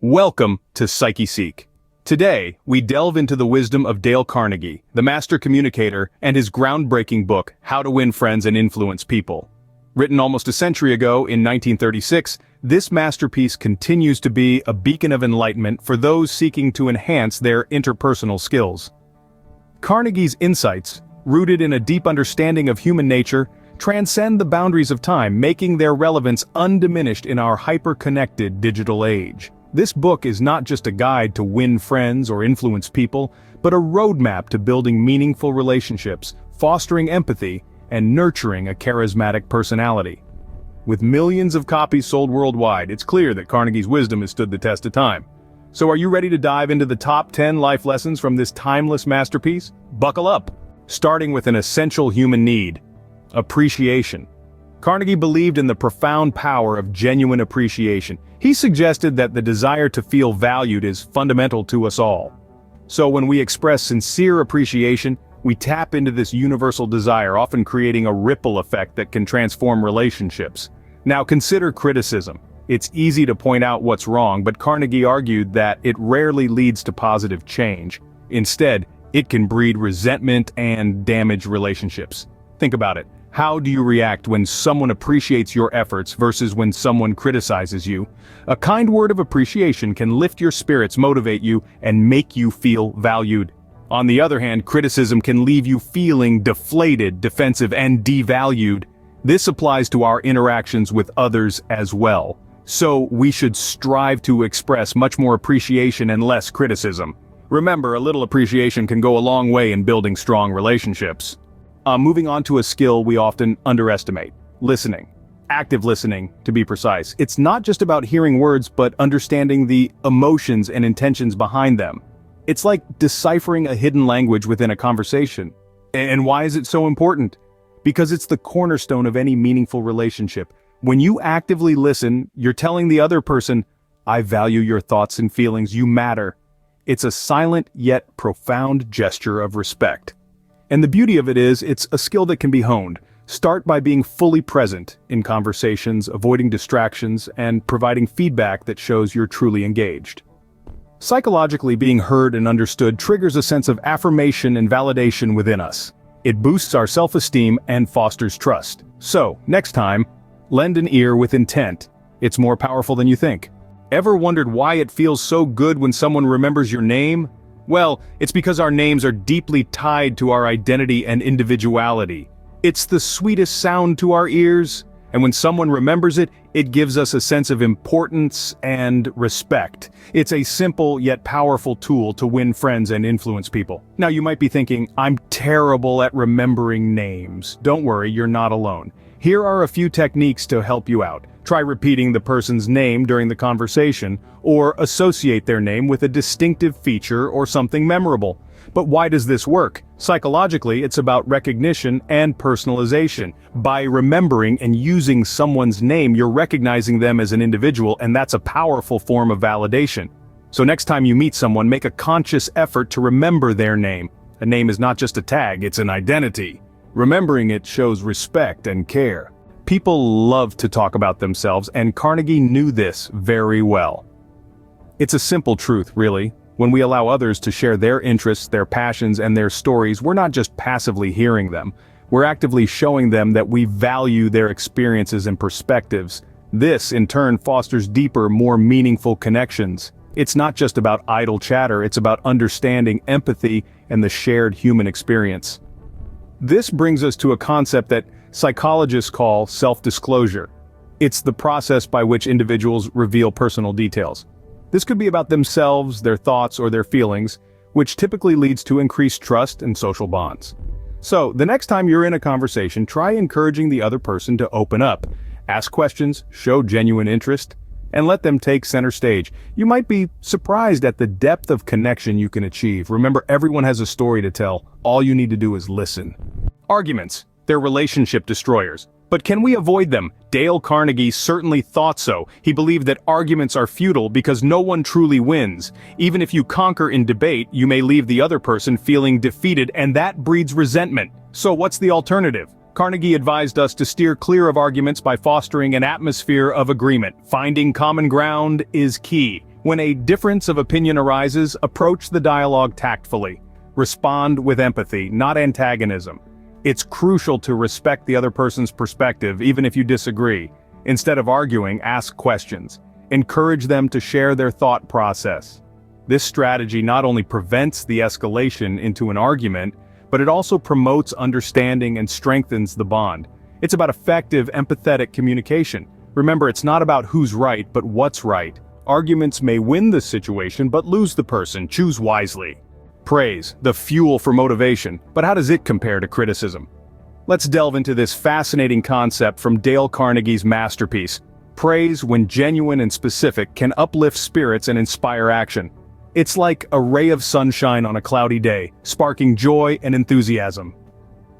Welcome to PsycheSeek. Today, we delve into the wisdom of Dale Carnegie, the master communicator, and his groundbreaking book, How to Win Friends and Influence People. Written almost a century ago in 1936, this masterpiece continues to be a beacon of enlightenment for those seeking to enhance their interpersonal skills. Carnegie's insights, rooted in a deep understanding of human nature, transcend the boundaries of time, making their relevance undiminished in our hyper-connected digital age. This book is not just a guide to win friends or influence people, but a roadmap to building meaningful relationships, fostering empathy, and nurturing a charismatic personality. With millions of copies sold worldwide, it's clear that Carnegie's wisdom has stood the test of time. So are you ready to dive into the top 10 life lessons from this timeless masterpiece? Buckle up! Starting with an essential human need: appreciation. Carnegie believed in the profound power of genuine appreciation. He suggested that the desire to feel valued is fundamental to us all. So when we express sincere appreciation, we tap into this universal desire, often creating a ripple effect that can transform relationships. Now consider criticism. It's easy to point out what's wrong, but Carnegie argued that it rarely leads to positive change. Instead, it can breed resentment and damage relationships. Think about it. How do you react when someone appreciates your efforts versus when someone criticizes you? A kind word of appreciation can lift your spirits, motivate you, and make you feel valued. On the other hand, criticism can leave you feeling deflated, defensive, and devalued. This applies to our interactions with others as well. So we should strive to express much more appreciation and less criticism. Remember, a little appreciation can go a long way in building strong relationships. Moving on to a skill we often underestimate: listening. Active listening, to be precise. It's not just about hearing words, but understanding the emotions and intentions behind them. It's like deciphering a hidden language within a conversation. And why is it so important? Because it's the cornerstone of any meaningful relationship. When you actively listen, you're telling the other person, "I value your thoughts and feelings, you matter." It's a silent yet profound gesture of respect. And the beauty of it is, it's a skill that can be honed. Start by being fully present in conversations, avoiding distractions, and providing feedback that shows you're truly engaged. Psychologically, being heard and understood triggers a sense of affirmation and validation within us. It boosts our self-esteem and fosters trust. So, next time, lend an ear with intent. It's more powerful than you think. Ever wondered why it feels so good when someone remembers your name? Well, it's because our names are deeply tied to our identity and individuality. It's the sweetest sound to our ears, and when someone remembers it, it gives us a sense of importance and respect. It's a simple yet powerful tool to win friends and influence people. Now you might be thinking, "I'm terrible at remembering names." Don't worry, you're not alone. Here are a few techniques to help you out. Try repeating the person's name during the conversation, or associate their name with a distinctive feature or something memorable. But why does this work? Psychologically, it's about recognition and personalization. By remembering and using someone's name, you're recognizing them as an individual, and that's a powerful form of validation. So next time you meet someone, make a conscious effort to remember their name. A name is not just a tag, it's an identity. Remembering it shows respect and care. People love to talk about themselves, and Carnegie knew this very well. It's a simple truth, really. When we allow others to share their interests, their passions, and their stories, we're not just passively hearing them. We're actively showing them that we value their experiences and perspectives. This, in turn, fosters deeper, more meaningful connections. It's not just about idle chatter, it's about understanding, empathy, and the shared human experience. This brings us to a concept that psychologists call self-disclosure. It's the process by which individuals reveal personal details. This could be about themselves, their thoughts, or their feelings, which typically leads to increased trust and social bonds. So, the next time you're in a conversation, try encouraging the other person to open up. Ask questions, show genuine interest, and let them take center stage. You might be surprised at the depth of connection you can achieve. Remember, everyone has a story to tell. All you need to do is listen. Arguments. They're relationship destroyers. But can we avoid them? Dale Carnegie certainly thought so. He believed that arguments are futile because no one truly wins. Even if you conquer in debate, you may leave the other person feeling defeated, and that breeds resentment. So what's the alternative? Carnegie advised us to steer clear of arguments by fostering an atmosphere of agreement. Finding common ground is key. When a difference of opinion arises, approach the dialogue tactfully. Respond with empathy, not antagonism. It's crucial to respect the other person's perspective, even if you disagree. Instead of arguing, ask questions. Encourage them to share their thought process. This strategy not only prevents the escalation into an argument, but it also promotes understanding and strengthens the bond. It's about effective, empathetic communication. Remember, it's not about who's right, but what's right. Arguments may win the situation, but lose the person. Choose wisely. Praise, the fuel for motivation, but how does it compare to criticism? Let's delve into this fascinating concept from Dale Carnegie's masterpiece. Praise, when genuine and specific, can uplift spirits and inspire action. It's like a ray of sunshine on a cloudy day, sparking joy and enthusiasm.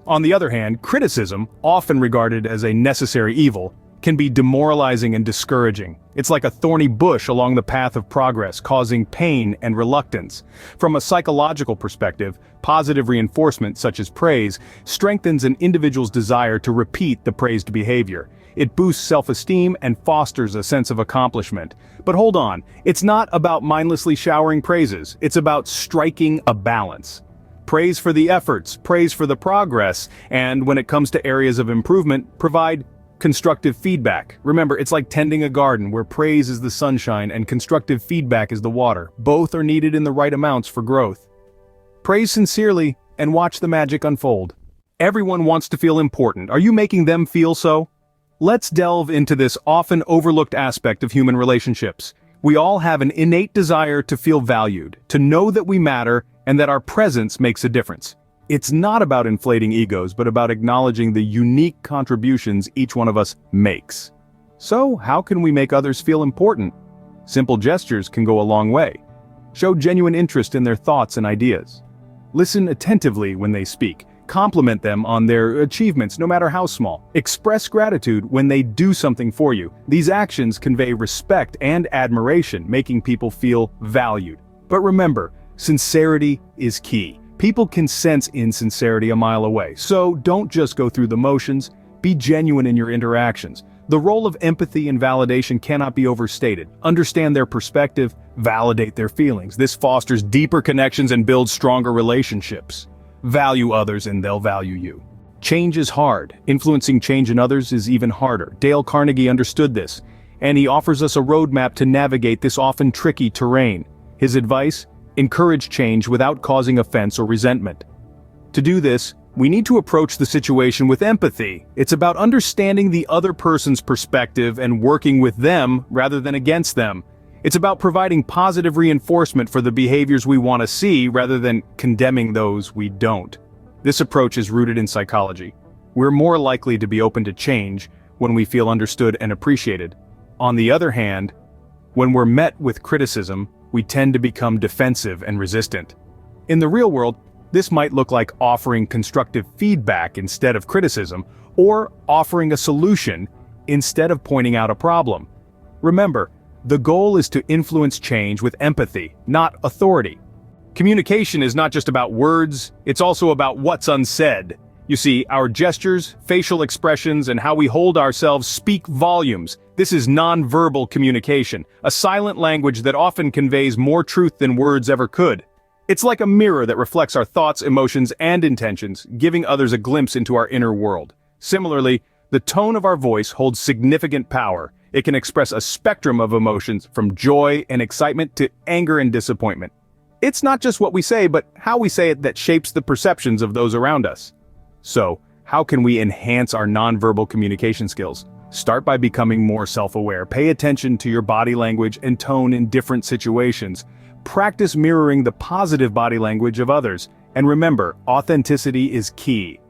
On the other hand, criticism, often regarded as a necessary evil, can be demoralizing and discouraging. It's like a thorny bush along the path of progress, causing pain and reluctance. From a psychological perspective, positive reinforcement, such as praise, strengthens an individual's desire to repeat the praised behavior. It boosts self-esteem and fosters a sense of accomplishment. But hold on, it's not about mindlessly showering praises, it's about striking a balance. Praise for the efforts, praise for the progress, and when it comes to areas of improvement, provide constructive feedback. Remember, it's like tending a garden where praise is the sunshine and constructive feedback is the water. Both are needed in the right amounts for growth. Praise sincerely and watch the magic unfold. Everyone wants to feel important. Are you making them feel so? Let's delve into this often overlooked aspect of human relationships. We all have an innate desire to feel valued, to know that we matter, and that our presence makes a difference. It's not about inflating egos, but about acknowledging the unique contributions each one of us makes. So, how can we make others feel important? Simple gestures can go a long way. Show genuine interest in their thoughts and ideas. Listen attentively when they speak. Compliment them on their achievements, no matter how small. Express gratitude when they do something for you. These actions convey respect and admiration, making people feel valued. But remember, sincerity is key. People can sense insincerity a mile away, so don't just go through the motions, be genuine in your interactions. The role of empathy and validation cannot be overstated. Understand their perspective, validate their feelings. This fosters deeper connections and builds stronger relationships. Value others and they'll value you. Change is hard. Influencing change in others is even harder. Dale Carnegie understood this, and he offers us a roadmap to navigate this often tricky terrain. His advice? Encourage change without causing offense or resentment. To do this, we need to approach the situation with empathy. It's about understanding the other person's perspective and working with them rather than against them. It's about providing positive reinforcement for the behaviors we want to see rather than condemning those we don't. This approach is rooted in psychology. We're more likely to be open to change when we feel understood and appreciated. On the other hand, when we're met with criticism, we tend to become defensive and resistant. In the real world, this might look like offering constructive feedback instead of criticism, or offering a solution instead of pointing out a problem. Remember, the goal is to influence change with empathy, not authority. Communication is not just about words, it's also about what's unsaid. You see, our gestures, facial expressions, and how we hold ourselves speak volumes. This is nonverbal communication, a silent language that often conveys more truth than words ever could. It's like a mirror that reflects our thoughts, emotions, and intentions, giving others a glimpse into our inner world. Similarly, the tone of our voice holds significant power. It can express a spectrum of emotions, from joy and excitement to anger and disappointment. It's not just what we say, but how we say it that shapes the perceptions of those around us. So, how can we enhance our nonverbal communication skills? Start by becoming more self-aware. Pay attention to your body language and tone in different situations. Practice mirroring the positive body language of others. And remember, authenticity is key.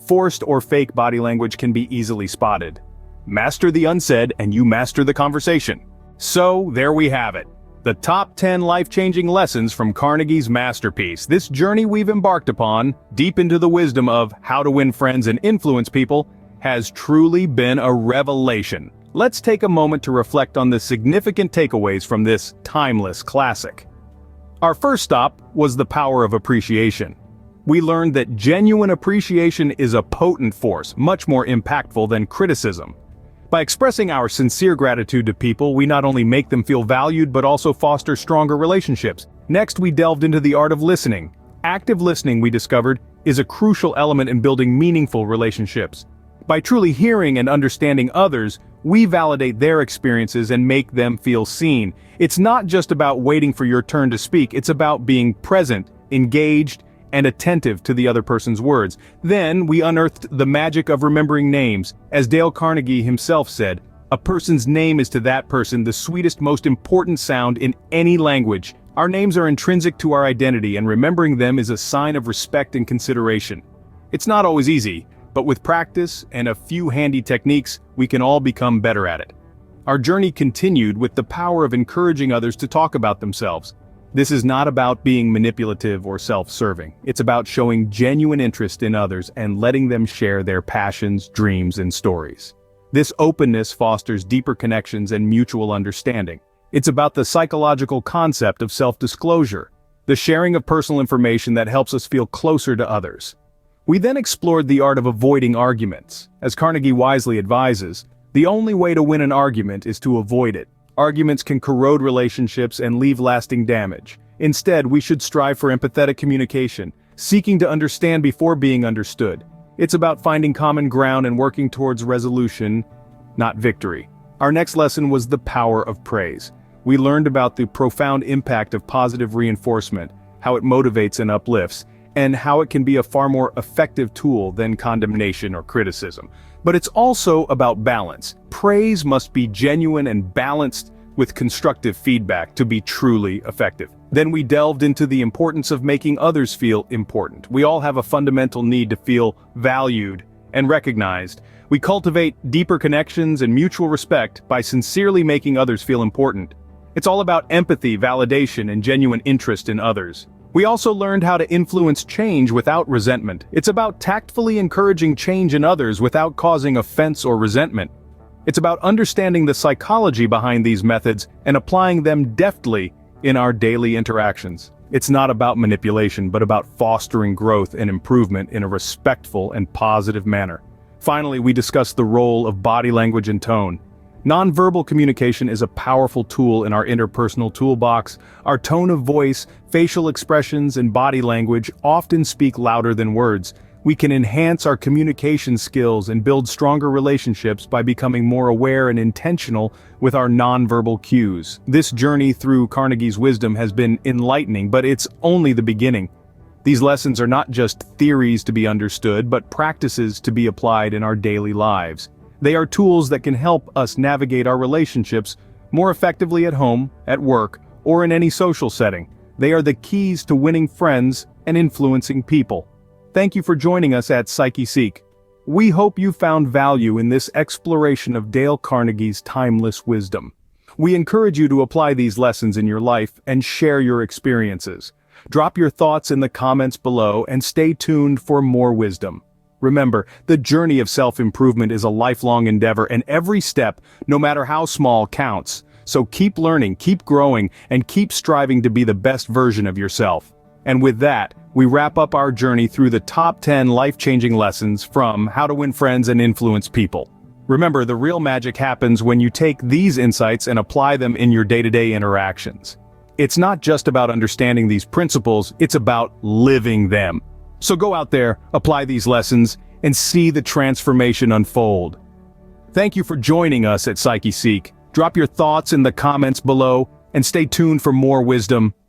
Forced or fake body language can be easily spotted. Master the unsaid and you master the conversation. So, there we have it. The top 10 life-changing lessons from Carnegie's masterpiece. This journey we've embarked upon, deep into the wisdom of how to win friends and influence people, has truly been a revelation. Let's take a moment to reflect on the significant takeaways from this timeless classic. Our first stop was the power of appreciation. We learned that genuine appreciation is a potent force, much more impactful than criticism. By expressing our sincere gratitude to people, we not only make them feel valued but also foster stronger relationships. Next, we delved into the art of listening. Active listening, we discovered, is a crucial element in building meaningful relationships. By truly hearing and understanding others, we validate their experiences and make them feel seen. It's not just about waiting for your turn to speak, it's about being present, engaged, and attentive to the other person's words. Then, we unearthed the magic of remembering names. As Dale Carnegie himself said, "A person's name is to that person the sweetest, most important sound in any language." Our names are intrinsic to our identity, and remembering them is a sign of respect and consideration. It's not always easy, but with practice and a few handy techniques, we can all become better at it. Our journey continued with the power of encouraging others to talk about themselves. This is not about being manipulative or self-serving. It's about showing genuine interest in others and letting them share their passions, dreams, and stories. This openness fosters deeper connections and mutual understanding. It's about the psychological concept of self-disclosure, the sharing of personal information that helps us feel closer to others. We then explored the art of avoiding arguments. As Carnegie wisely advises, the only way to win an argument is to avoid it. Arguments can corrode relationships and leave lasting damage. Instead, we should strive for empathetic communication, seeking to understand before being understood. It's about finding common ground and working towards resolution, not victory. Our next lesson was the power of praise. We learned about the profound impact of positive reinforcement, how it motivates and uplifts, and how it can be a far more effective tool than condemnation or criticism. But it's also about balance. Praise must be genuine and balanced with constructive feedback to be truly effective. Then we delved into the importance of making others feel important. We all have a fundamental need to feel valued and recognized. We cultivate deeper connections and mutual respect by sincerely making others feel important. It's all about empathy, validation, and genuine interest in others. We also learned how to influence change without resentment. It's about tactfully encouraging change in others without causing offense or resentment. It's about understanding the psychology behind these methods and applying them deftly in our daily interactions. It's not about manipulation, but about fostering growth and improvement in a respectful and positive manner. Finally, we discussed the role of body language and tone. Nonverbal communication is a powerful tool in our interpersonal toolbox. Our tone of voice, facial expressions, and body language often speak louder than words. We can enhance our communication skills and build stronger relationships by becoming more aware and intentional with our nonverbal cues. This journey through Carnegie's wisdom has been enlightening, but it's only the beginning. These lessons are not just theories to be understood, but practices to be applied in our daily lives. They are tools that can help us navigate our relationships more effectively at home, at work, or in any social setting. They are the keys to winning friends and influencing people. Thank you for joining us at PsycheSeek. We hope you found value in this exploration of Dale Carnegie's timeless wisdom. We encourage you to apply these lessons in your life and share your experiences. Drop your thoughts in the comments below and stay tuned for more wisdom. Remember, the journey of self-improvement is a lifelong endeavor, and every step, no matter how small, counts. So keep learning, keep growing, and keep striving to be the best version of yourself. And with that, we wrap up our journey through the top 10 life-changing lessons from How to Win Friends and Influence People. Remember, the real magic happens when you take these insights and apply them in your day-to-day interactions. It's not just about understanding these principles, it's about living them. So go out there, apply these lessons, and see the transformation unfold. Thank you for joining us at PsycheSeek. Drop your thoughts in the comments below, and stay tuned for more wisdom